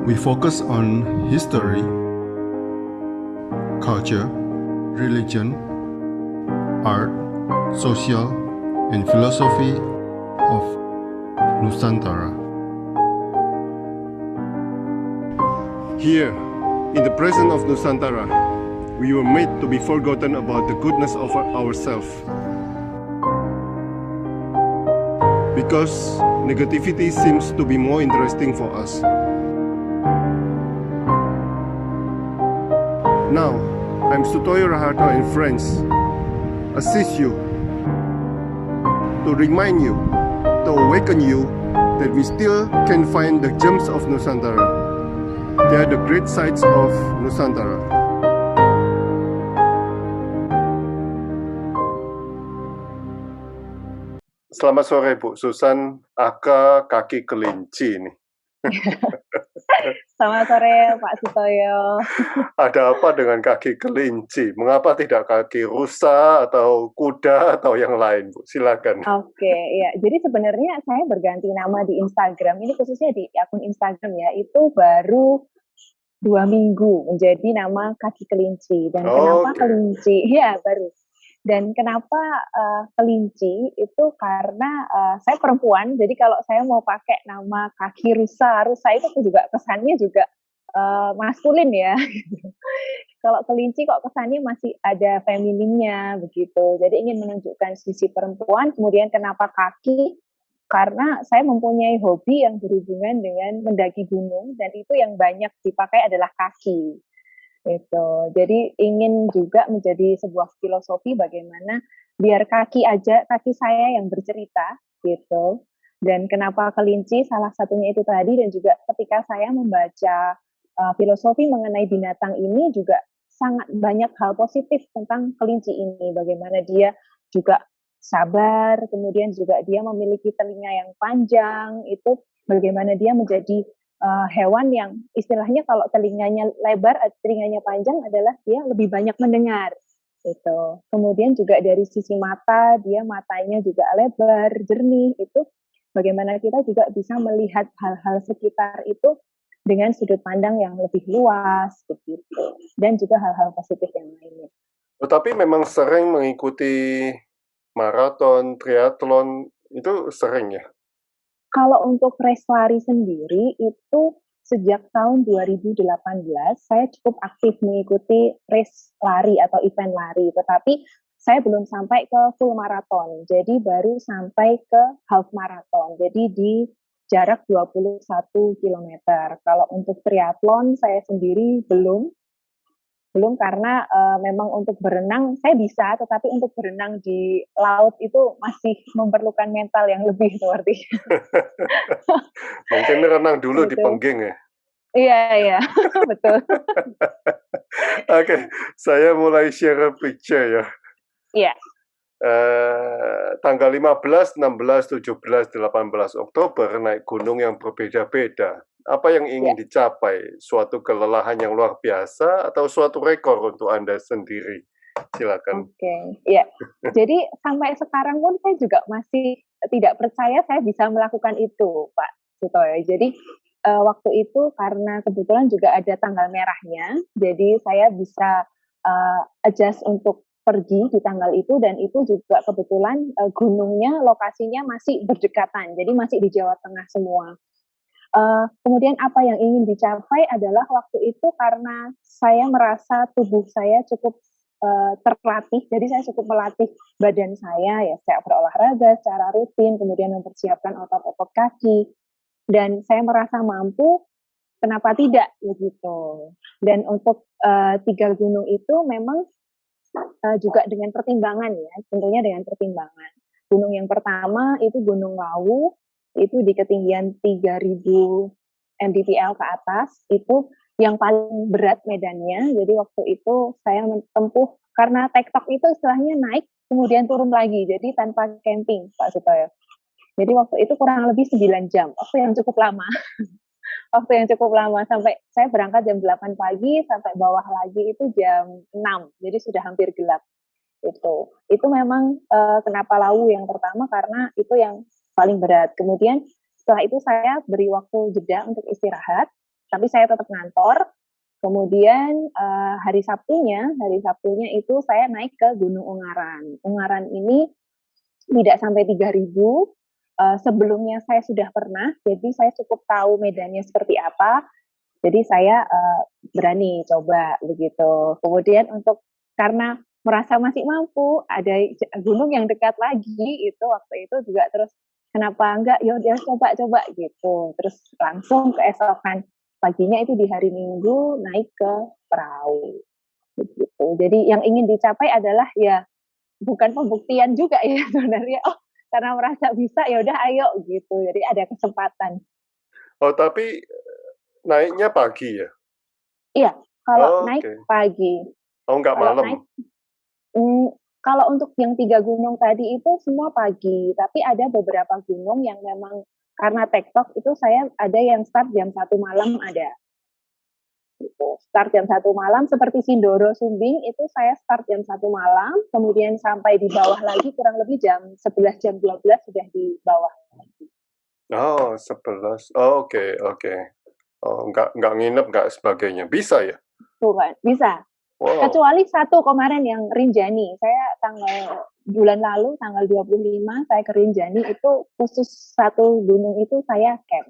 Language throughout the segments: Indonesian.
We focus on history, culture, religion, art, social, and philosophy of Nusantara. Here, in the presence of Nusantara, we were made to be forgotten about the goodness of ourselves. Because negativity seems to be more interesting for us. Now, I'm Sutoyo Raharto and friends, assist you, to remind you, to awaken you that we still can find the gems of Nusantara. They are the great sights of Nusantara. Selamat sore Bu Susan, aka kaki kelinci nih. Selamat sore Pak Sutoyo. Ada apa dengan kaki kelinci? Mengapa tidak kaki rusa atau kuda atau yang lain, Bu? Silakan. Oke, ya. Jadi sebenarnya saya berganti nama di Instagram. Ini khususnya di akun Instagram ya. Itu baru 2 minggu menjadi nama kaki kelinci. Dan kenapa kelinci? Ya, baru. Dan kenapa kelinci? Itu karena saya perempuan. Jadi kalau saya mau pakai nama kaki rusa itu juga kesannya juga maskulin ya. Kalau kelinci kok kesannya masih ada femininnya begitu. Jadi ingin menunjukkan sisi perempuan. Kemudian kenapa kaki? Karena saya mempunyai hobi yang berhubungan dengan mendaki gunung dan itu yang banyak dipakai adalah kaki. Itu. Jadi ingin juga menjadi sebuah filosofi bagaimana biar kaki saya yang bercerita gitu. Dan kenapa kelinci? Salah satunya itu tadi dan juga ketika saya membaca filosofi mengenai binatang ini juga sangat banyak hal positif tentang kelinci ini. Bagaimana dia juga sabar, kemudian juga dia memiliki telinga yang panjang, itu bagaimana dia menjadi hewan yang istilahnya kalau telinganya lebar, telinganya panjang adalah dia lebih banyak mendengar. Itu. Kemudian juga dari sisi mata, dia matanya juga lebar, jernih. Itu bagaimana kita juga bisa melihat hal-hal sekitar itu dengan sudut pandang yang lebih luas, begitu. Dan juga hal-hal positif yang lainnya. Tetapi memang sering mengikuti maraton, triathlon, itu sering ya? Kalau untuk race lari sendiri itu sejak tahun 2018 saya cukup aktif mengikuti race lari atau event lari, tetapi saya belum sampai ke full maraton. Jadi baru sampai ke half maraton. Jadi di jarak 21 km. Kalau untuk triathlon saya sendiri belum karena memang untuk berenang saya bisa, tetapi untuk berenang di laut itu masih memerlukan mental yang lebih seperti. Mungkin renang dulu di Pengging ya? Iya, betul. Oke, saya mulai share picture ya. Iya. Tanggal 15, 16, 17, 18 Oktober naik gunung yang berbeda-beda. Apa yang ingin dicapai? Suatu kelelahan yang luar biasa atau suatu rekor untuk Anda sendiri? Silakan. Oke, ya. Jadi sampai sekarang pun saya juga masih tidak percaya saya bisa melakukan itu, Pak Sutoyo. Jadi waktu itu karena kebetulan juga ada tanggal merahnya, jadi saya bisa adjust untuk pergi di tanggal itu dan itu juga kebetulan gunungnya, lokasinya masih berdekatan, jadi masih di Jawa Tengah semua. Kemudian apa yang ingin dicapai adalah waktu itu karena saya merasa tubuh saya cukup terlatih, jadi saya cukup melatih badan saya ya, saya berolahraga secara rutin, kemudian mempersiapkan otot-otot kaki, dan saya merasa mampu, kenapa tidak begitu. Dan untuk 3 gunung itu memang juga dengan pertimbangan ya, tentunya dengan pertimbangan. Gunung yang pertama itu Gunung Lawu, itu di ketinggian 3000 mdpl ke atas, itu yang paling berat medannya. Jadi waktu itu saya menempuh, karena tektok itu istilahnya naik, kemudian turun lagi, jadi tanpa camping, Pak Sutoyo. Jadi waktu itu kurang lebih 9 jam, waktu yang cukup lama. Sampai saya berangkat jam 8 pagi, sampai bawah lagi itu jam 6, jadi sudah hampir gelap. Itu memang kenapa Lawu yang pertama, karena itu yang paling berat. Kemudian setelah itu saya beri waktu jeda untuk istirahat, tapi saya tetap ngantor. Kemudian hari Sabtunya itu saya naik ke Gunung Ungaran. Ungaran ini tidak sampai 3.000. Sebelumnya saya sudah pernah, jadi saya cukup tahu medannya seperti apa. Jadi saya berani coba begitu. Kemudian karena merasa masih mampu, ada gunung yang dekat lagi itu waktu itu juga, terus kenapa enggak, ya coba gitu. Terus langsung keesokan paginya itu di hari Minggu naik ke perahu begitu. Jadi yang ingin dicapai adalah ya bukan pembuktian juga ya sebenarnya. Oh, karena merasa bisa ya udah ayo gitu. Jadi ada kesempatan. Oh, tapi naiknya pagi ya? Iya, kalau Oh, naik oke. pagi. Oh, nggak Kalau malam? naik, kalau untuk yang 3 gunung tadi itu semua pagi, tapi ada beberapa gunung yang memang karena tektok itu saya ada yang start jam 1 malam ada. Gitu. Start jam 1 malam seperti Sindoro Sumbing itu saya start jam 1 malam, kemudian sampai di bawah lagi kurang lebih jam 11 jam 12 sudah di bawah lagi. Oh, 11. Oh, oke. Oh, nggak nginep, nggak sebagainya. Bisa ya? Bukan, bisa. Wow. Kecuali satu kemarin yang Rinjani, saya bulan lalu tanggal 25 saya ke Rinjani, itu khusus satu gunung itu saya camp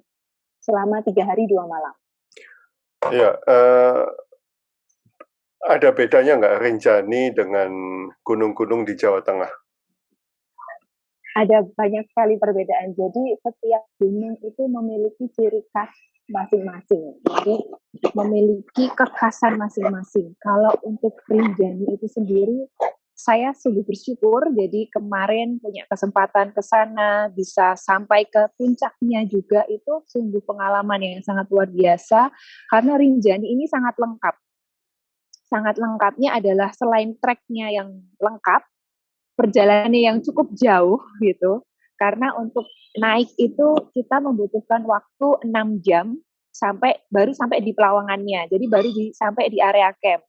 selama 3 hari 2 malam. Iya, ada bedanya nggak Rinjani dengan gunung-gunung di Jawa Tengah? Ada banyak sekali perbedaan. Jadi setiap gunung itu memiliki ciri khas masing-masing. Jadi memiliki kekhasan masing-masing. Kalau untuk Rinjani itu sendiri, saya sungguh bersyukur. Jadi kemarin punya kesempatan ke sana, bisa sampai ke puncaknya juga, itu sungguh pengalaman yang sangat luar biasa. Karena Rinjani ini sangat lengkap. Sangat lengkapnya adalah selain treknya yang lengkap, perjalanannya yang cukup jauh gitu. Karena untuk naik itu kita membutuhkan waktu 6 jam baru sampai di pelawangannya. Jadi baru sampai di area camp.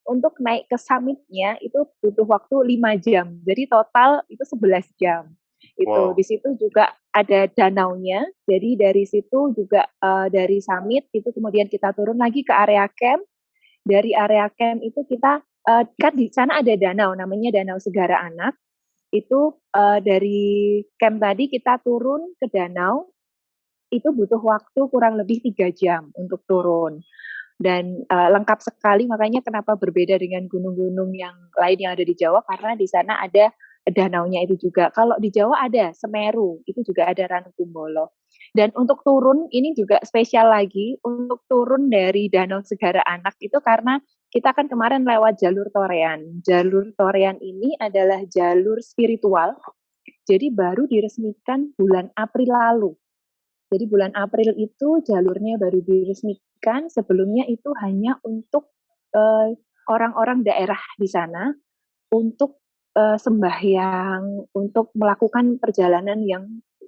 Untuk naik ke summitnya itu butuh waktu 5 jam. Jadi total itu 11 jam. Itu Wow. di situ juga ada danaunya. Jadi dari situ juga dari summit itu kemudian kita turun lagi ke area camp. Dari area camp itu kita kan di sana ada danau namanya Danau Segara Anak. Itu dari camp tadi kita turun ke danau, itu butuh waktu kurang lebih 3 jam untuk turun. Dan lengkap sekali, makanya kenapa berbeda dengan gunung-gunung yang lain yang ada di Jawa, karena di sana ada danaunya itu juga. Kalau di Jawa ada Semeru, itu juga ada Ranukumbolo. Dan untuk turun ini juga spesial lagi, untuk turun dari Danau Segara Anak itu karena kita kan kemarin lewat jalur Torean. Jalur Torean ini adalah jalur spiritual, jadi baru diresmikan bulan April lalu. Jadi bulan April itu jalurnya baru diresmikan, sebelumnya itu hanya untuk orang-orang daerah di sana, untuk sembahyang, untuk melakukan perjalanan yang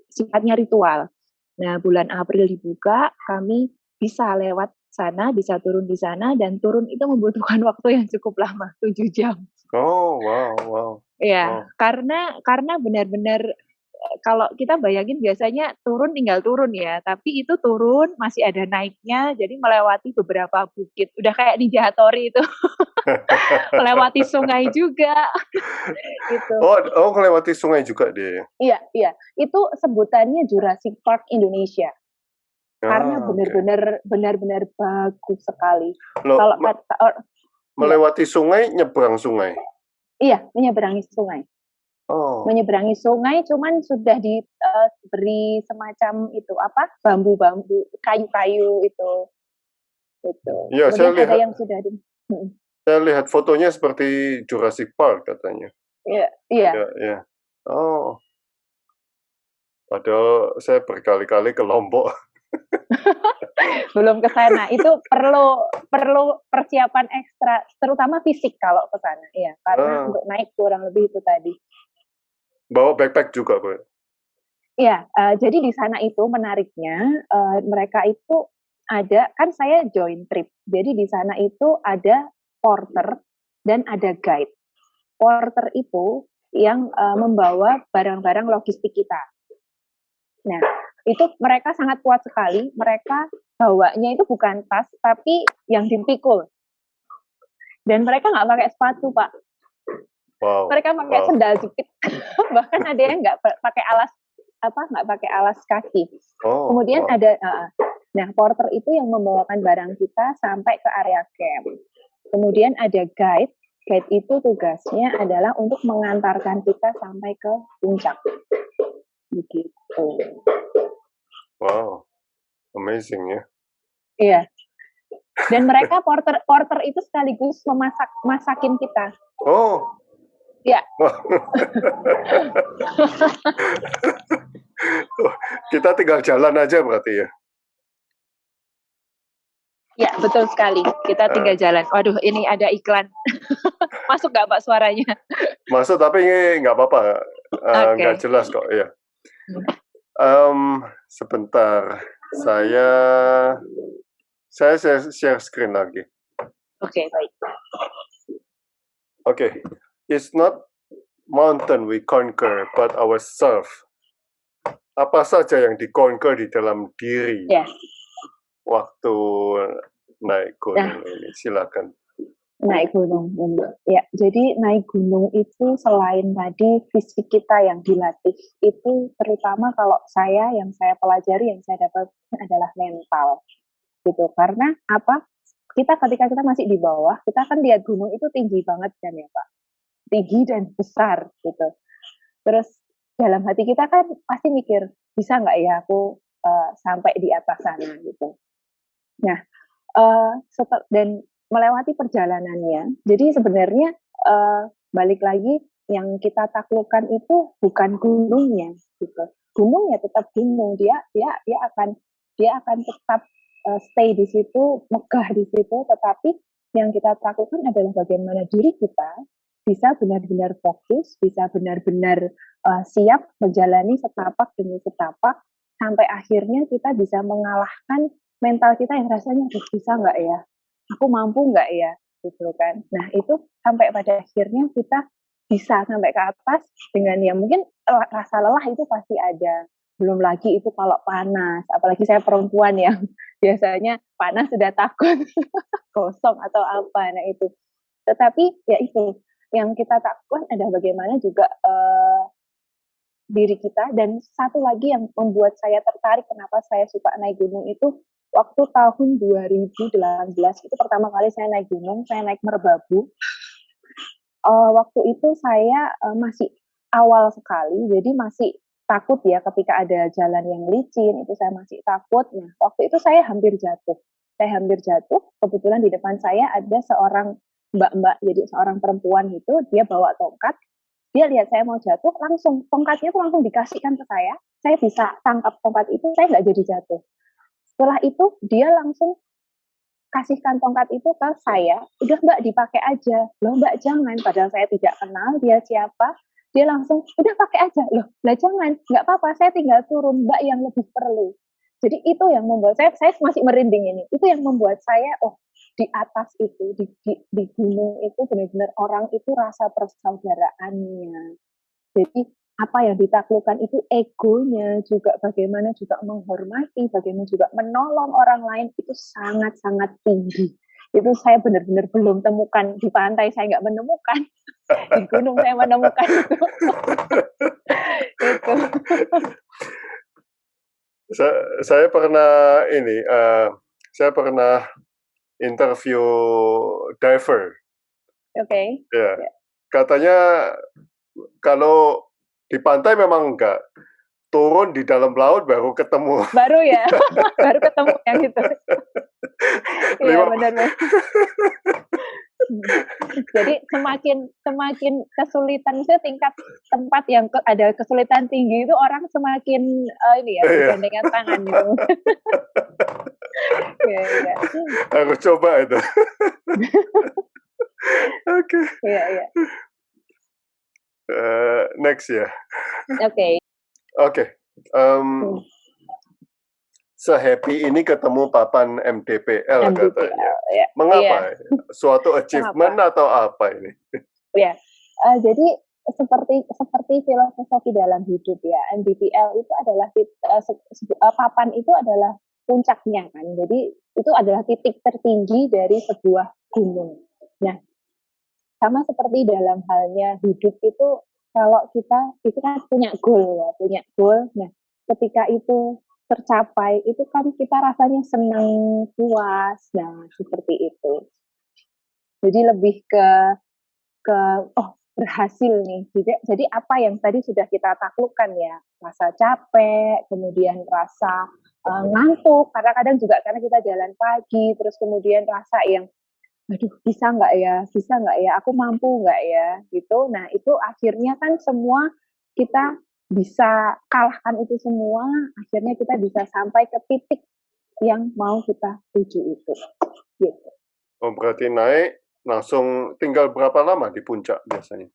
sifatnya ritual. Nah, bulan April dibuka, kami bisa lewat sana, bisa turun di sana, dan turun itu membutuhkan waktu yang cukup lama, 7 jam. Oh, wow. Ya, karena benar-benar kalau kita bayangin biasanya turun tinggal turun ya, tapi itu turun masih ada naiknya, jadi melewati beberapa bukit. Udah kayak di Jahatori itu, melewati sungai juga gitu. Oh, melewati sungai juga dia. Iya. Itu sebutannya Jurassic Park Indonesia. Karena Oke. benar-benar bagus sekali. Loh, Kalau kata iya, melewati sungai, nyebrang sungai. iya, menyeberangi sungai. Oh, Menyeberangi sungai, cuman sudah diberi semacam itu apa, bambu-bambu, kayu-kayu itu. Gitu. iya, Kemudian ada yang sudah saya lihat fotonya seperti Jurassic Park katanya. iya. Iya. Oh, padahal saya berkali-kali ke Lombok. Belum ke sana. Itu perlu persiapan ekstra, terutama fisik kalau ke sana. Iya, karena Ah, untuk naik kurang lebih itu tadi. bawa backpack juga, Bu. Iya, jadi di sana itu menariknya, mereka itu ada, kan saya join trip. Jadi di sana itu ada porter dan ada guide. Porter itu yang membawa barang-barang logistik kita. Nah, itu mereka sangat kuat sekali. Mereka bawanya itu bukan tas, tapi yang dipikul. Dan mereka nggak pakai sepatu, Pak. Wow. Mereka pakai sendal jepit. Bahkan ada yang nggak pakai nggak pakai alas kaki. Kemudian ada, nah porter itu yang membawakan barang kita sampai ke area camp. Kemudian ada guide. Guide itu tugasnya adalah untuk mengantarkan kita sampai ke puncak. Begitu. Wow, amazing ya. Iya. Dan mereka porter itu sekaligus masakin kita. Oh. Ya. Kita tinggal jalan aja berarti ya. Ya, betul sekali. Kita tinggal jalan. Waduh, ini ada iklan. Masuk nggak Pak suaranya? Masuk, tapi ini nggak apa-apa. Nggak jelas kok, ya. Sebentar. Saya share screen lagi. Oke, baik. Oke. It's not mountain we conquer, but ourselves. Apa saja yang di-conquer di dalam diri? Yes. Waktu naik gunung ini, silakan. Naik gunung, ya. Jadi naik gunung itu selain tadi fisik kita yang dilatih, itu terutama kalau yang saya pelajari, yang saya dapat adalah mental, gitu. Karena apa? Ketika kita masih di bawah, kita kan lihat gunung itu tinggi banget kan ya Pak, tinggi dan besar, gitu. Terus dalam hati kita kan pasti mikir, bisa nggak ya aku sampai di atas sana, gitu. Nah, dan melewati perjalanannya, jadi sebenarnya balik lagi yang kita taklukkan itu bukan gunungnya, gitu. Gunungnya tetap gunung, dia akan tetap stay di situ, megah di situ, tetapi yang kita taklukkan adalah bagaimana diri kita bisa benar-benar fokus, bisa benar-benar siap menjalani setapak demi setapak, sampai akhirnya kita bisa mengalahkan mental kita yang rasanya bisa nggak ya, aku mampu nggak ya, gitu kan. Nah itu sampai pada akhirnya kita bisa sampai ke atas dengan ya mungkin rasa lelah itu pasti ada. Belum lagi itu kalau panas, apalagi saya perempuan yang biasanya panas sudah takut gosong atau apa. Nah itu. Tetapi ya itu yang kita takutkan adalah bagaimana juga diri kita. Dan satu lagi yang membuat saya tertarik kenapa saya suka naik gunung itu, waktu tahun 2018 itu pertama kali saya naik gunung, saya naik Merbabu. Waktu itu saya masih awal sekali, jadi masih takut ya ketika ada jalan yang licin, itu saya masih takut. Nah, waktu itu saya hampir jatuh. Kebetulan di depan saya ada seorang mbak-mbak, jadi seorang perempuan itu, dia bawa tongkat. Dia lihat saya mau jatuh, langsung tongkatnya tuh langsung dikasihkan ke saya bisa tangkap tongkat itu, saya nggak jadi jatuh. Setelah itu dia langsung kasihkan tongkat itu ke saya, udah Mbak dipakai aja. Loh Mbak jangan, padahal saya tidak kenal dia siapa. Dia langsung, udah pakai aja. Loh jangan, nggak apa-apa, saya tinggal turun, Mbak yang lebih perlu. Jadi itu yang membuat saya masih merinding ini. Itu yang membuat saya, di atas itu, di gunung itu benar-benar orang itu rasa persaudaraannya. Jadi apa yang ditaklukkan itu egonya, juga bagaimana juga menghormati, bagaimana juga menolong orang lain itu sangat-sangat tinggi. Itu saya benar-benar belum temukan di pantai, saya nggak menemukan. Di gunung saya menemukan itu. Itu. Saya pernah interview diver. Oke. Ya. Katanya kalau di pantai memang enggak, turun di dalam laut baru ketemu. Baru ya, baru ketemu yang itu. Iya benar. Jadi semakin kesulitan itu tingkat tempat yang ada kesulitan tinggi itu orang semakin bergandengan tangan gitu. Ya. Harus coba itu. Oke. Iya. Next ya. Oke. Se-happy ini ketemu papan MDPL katanya. Ya. Mengapa? Suatu achievement atau apa ini? Ya. Jadi seperti seperti filosofi dalam hidup ya. MBPL itu adalah papan itu adalah puncaknya kan. Jadi itu adalah titik tertinggi dari sebuah gunung. Nah, sama seperti dalam halnya hidup itu, kalau kita itu kan punya goal ya, punya goal. Nah, ketika itu tercapai, itu kan kita rasanya senang, puas, nah seperti itu. Jadi lebih ke berhasil nih. Jadi apa yang tadi sudah kita taklukkan ya, rasa capek, kemudian rasa ngantuk, kadang-kadang juga karena kita jalan pagi, terus kemudian rasa yang aduh bisa nggak ya, aku mampu nggak ya, gitu. Nah itu akhirnya kan semua kita bisa kalahkan itu semua, akhirnya kita bisa sampai ke titik yang mau kita tuju itu. Gitu. Oh, berarti naik langsung tinggal berapa lama di puncak biasanya?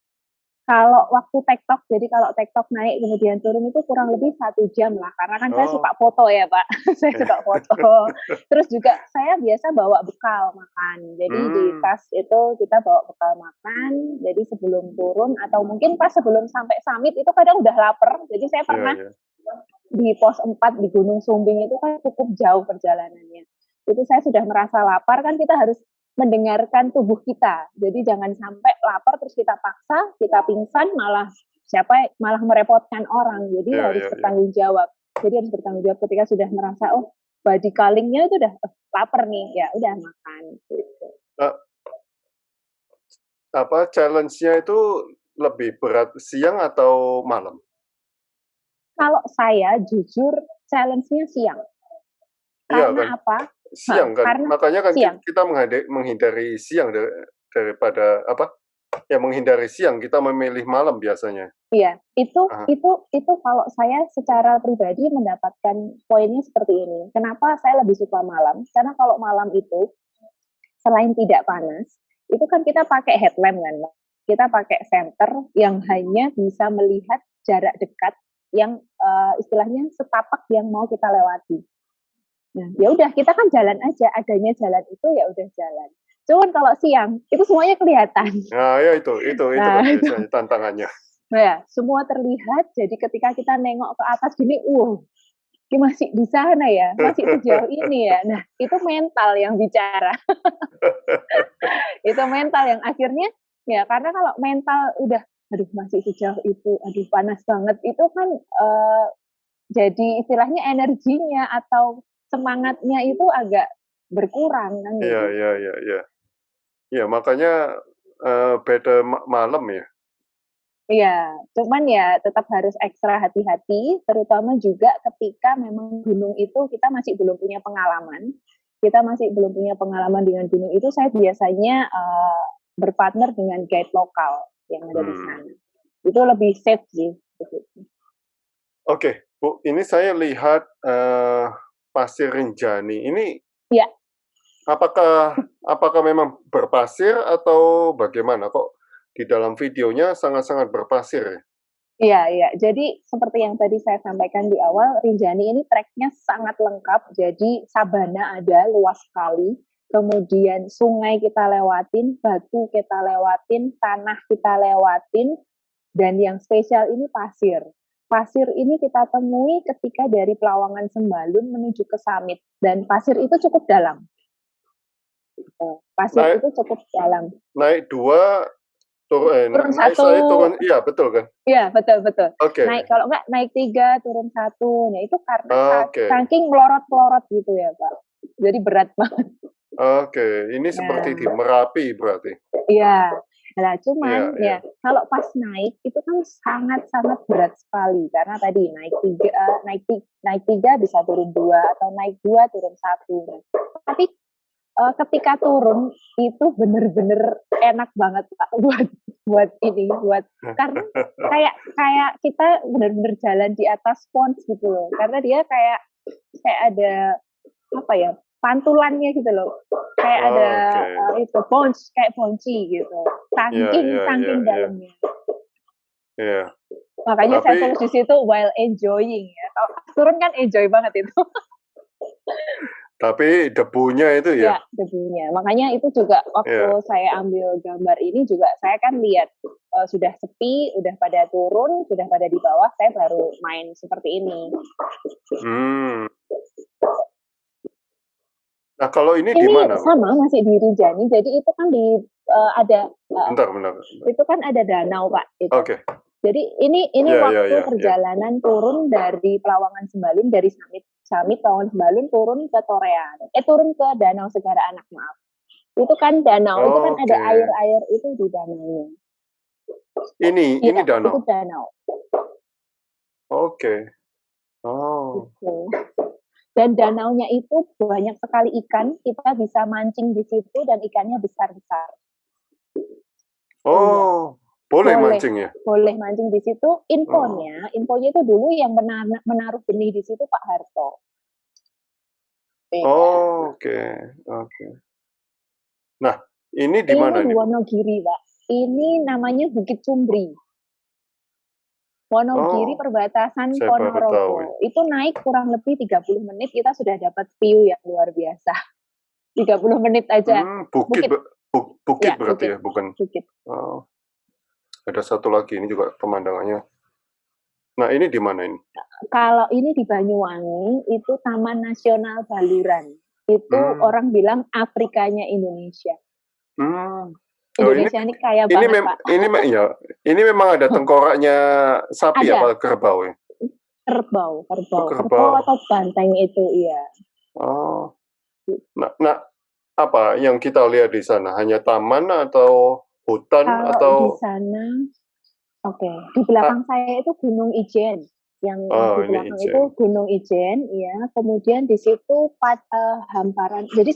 Kalau waktu TikTok, jadi kalau TikTok naik kemudian turun itu kurang lebih 1 jam lah, karena kan saya suka foto ya Pak, saya suka foto. Terus juga saya biasa bawa bekal makan, jadi di tas itu kita bawa bekal makan, jadi sebelum turun atau mungkin pas sebelum sampai summit itu kadang udah lapar, jadi saya pernah di pos 4 di Gunung Sumbing itu kan cukup jauh perjalanannya. Itu saya sudah merasa lapar, kan kita harus mendengarkan tubuh kita. Jadi jangan sampai lapar terus kita paksa, kita pingsan malah merepotkan orang. Jadi harus bertanggung jawab. Jadi harus bertanggung jawab ketika sudah merasa body calling-nya itu udah lapar nih, ya udah makan gitu. Challenge-nya itu lebih berat siang atau malam? Kalau saya jujur challenge-nya siang. Karena apa? Siang kan, karena makanya kan siang. kita menghindari siang daripada menghindari siang, kita memilih malam biasanya. Iya, itu kalau saya secara pribadi mendapatkan poinnya seperti ini. Kenapa saya lebih suka malam? Karena kalau malam itu selain tidak panas, itu kan kita pakai headlamp kan, kita pakai senter yang hanya bisa melihat jarak dekat yang istilahnya setapak yang mau kita lewati. Nah, ya udah kita kan jalan aja, adanya jalan itu ya udah jalan. Cuman kalau siang itu semuanya kelihatan. Nah, ya itu kan biasanya tantangannya. Nah, ya, semua terlihat. Jadi ketika kita nengok ke atas gini, ini masih di sana ya, masih sejauh ini ya. Nah, itu mental yang bicara. Itu mental yang akhirnya ya, karena kalau mental udah aduh masih sejauh itu, aduh panas banget, itu kan jadi istilahnya energinya atau semangatnya itu agak berkurang kan gitu. Iya. Iya, makanya beda malam ya. Iya, cuman ya tetap harus ekstra hati-hati, terutama juga ketika memang gunung itu kita masih belum punya pengalaman. Kita masih belum punya pengalaman dengan gunung itu, saya biasanya berpartner dengan guide lokal yang ada di sana. Itu lebih safe sih. Oke, Bu, ini saya lihat Pasir Rinjani. Ini ya. Apakah memang berpasir atau bagaimana? Kok di dalam videonya sangat-sangat berpasir ya? Iya. Jadi seperti yang tadi saya sampaikan di awal, Rinjani ini treknya sangat lengkap. Jadi sabana ada luas sekali. Kemudian sungai kita lewatin, batu kita lewatin, tanah kita lewatin, dan yang spesial ini pasir. Pasir ini kita temui ketika dari Pelawangan Sembalun menuju ke summit, dan pasir itu cukup dalam. Pasir itu cukup dalam. Naik 2, turun 1. Turun, iya betul kan? Iya betul. Okay. Kalau enggak naik 3, turun 1. Nah itu karena saking melorot gitu ya Pak. Jadi berat banget. Oke, ini seperti di Merapi berarti. Iya. Nah, cuman kalau pas naik itu kan sangat-sangat berat sekali, karena tadi naik 3 bisa turun 2, atau naik 2 turun 1. Tapi ketika turun itu bener-bener enak banget Pak buat karena kayak kita bener-bener jalan di atas sponge gitu loh, karena dia kayak ada pantulannya gitu loh, kayak ada itu sponge, kayak ponci gitu, saking dalamnya. Iya. Makanya saya tulis di situ while enjoying ya. Kalau turun kan enjoy banget itu. Tapi debunya itu ya? Ya, debunya. Makanya itu juga waktu saya ambil gambar ini juga saya kan lihat sudah sepi, udah pada turun, sudah pada di bawah, saya baru main seperti ini. Nah, kalau ini di Ini mana, Bu? sama masih di Rinjani, jadi itu kan ada Bentar. itu kan ada danau, Pak. Itu. Oke. Jadi ini waktu perjalanan turun dari Pelawangan Sembalun, dari Samit Pelawangan Sembalun turun ke Torean. Turun ke Danau Segara Anak, maaf. Itu kan danau, itu kan ada air itu di danaunya. Ini danau. Itu danau. Oke. Oh. Gitu. Dan danaunya itu banyak sekali ikan, kita bisa mancing di situ dan ikannya besar-besar. Oh, boleh mancing ya? Boleh mancing di situ. Infonya itu dulu yang menaruh benih di situ Pak Harto. Oh, oke. Nah, ini di mana nih? Di Wonogiri, Pak. Ini namanya Bukit Cumbri. Wonogiri perbatasan Ponorogo. Itu naik kurang lebih 30 menit kita sudah dapat view yang luar biasa. 30 menit aja. Bukit berarti ya, bukan? Bukit. Oh. Ada satu lagi, ini juga pemandangannya. Nah, ini di mana ini? Kalau ini di Banyuwangi, itu Taman Nasional Baluran. Itu orang bilang Afrikanya Indonesia. Indonesia ini kaya banget, Pak. Ini memang ada tengkoraknya sapi apa kerbau ya? Kerbau atau banteng itu, iya. Oh. Nah, apa yang kita lihat di sana? Hanya taman atau hutan atau? Di sana, di belakang saya itu Gunung Ijen. Yang di belakang itu Gunung Ijen, ya. Kemudian di situ hamparan. Jadi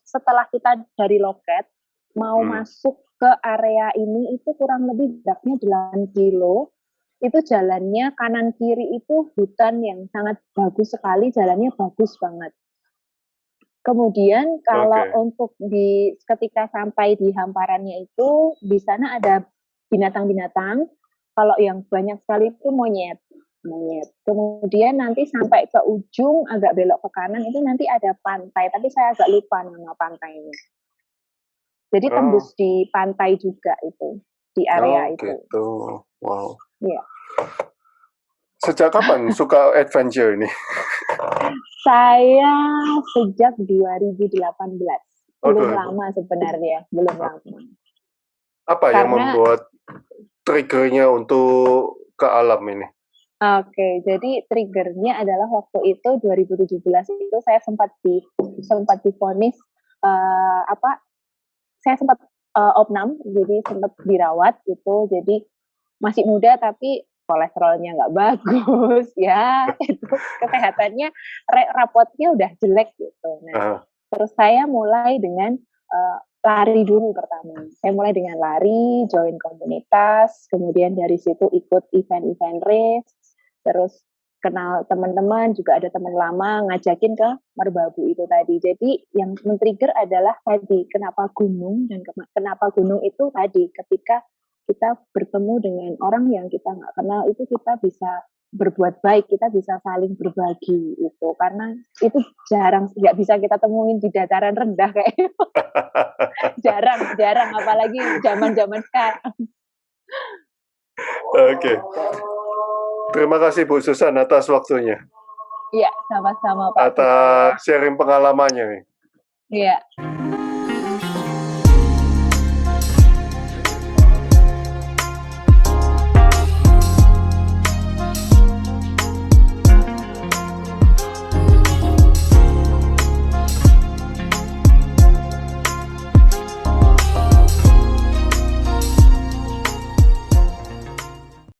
setelah kita dari loket mau masuk ke area ini itu kurang lebih jaraknya 8 kilo. Itu jalannya kanan kiri itu hutan yang sangat bagus sekali, jalannya bagus banget. Kemudian kalau untuk ketika sampai di hamparannya itu di sana ada binatang-binatang. Kalau yang banyak sekali itu monyet. Kemudian nanti sampai ke ujung agak belok ke kanan itu nanti ada pantai, tapi saya agak lupa nama pantainya. Jadi tembus di pantai juga itu, di area itu. Gitu. Wow. Iya. Sejak kapan suka adventure ini? Saya sejak 2018. Belum lama sebenarnya, belum lama. Apa yang membuat triggernya untuk ke alam ini? Jadi triggernya adalah waktu itu 2017 itu saya sempat divonis saya sempat opnam, jadi sempat dirawat gitu. Jadi masih muda tapi kolesterolnya nggak bagus ya, itu kesehatannya rapotnya udah jelek gitu. Nah, terus saya mulai dengan lari dulu pertama. Saya mulai dengan lari, join komunitas, kemudian dari situ ikut event-event race, terus kenal teman-teman, juga ada teman lama ngajakin ke Merbabu itu tadi. Jadi yang men-trigger adalah tadi kenapa gunung, dan kenapa gunung itu tadi ketika kita bertemu dengan orang yang kita nggak kenal itu kita bisa berbuat baik, kita bisa saling berbagi itu, karena itu nggak bisa kita temuin di dataran rendah kayak itu. jarang apalagi zaman sekarang. Oke. Terima kasih Bu Susan atas waktunya. Iya, sama-sama Pak. Atas sharing pengalamannya. Iya.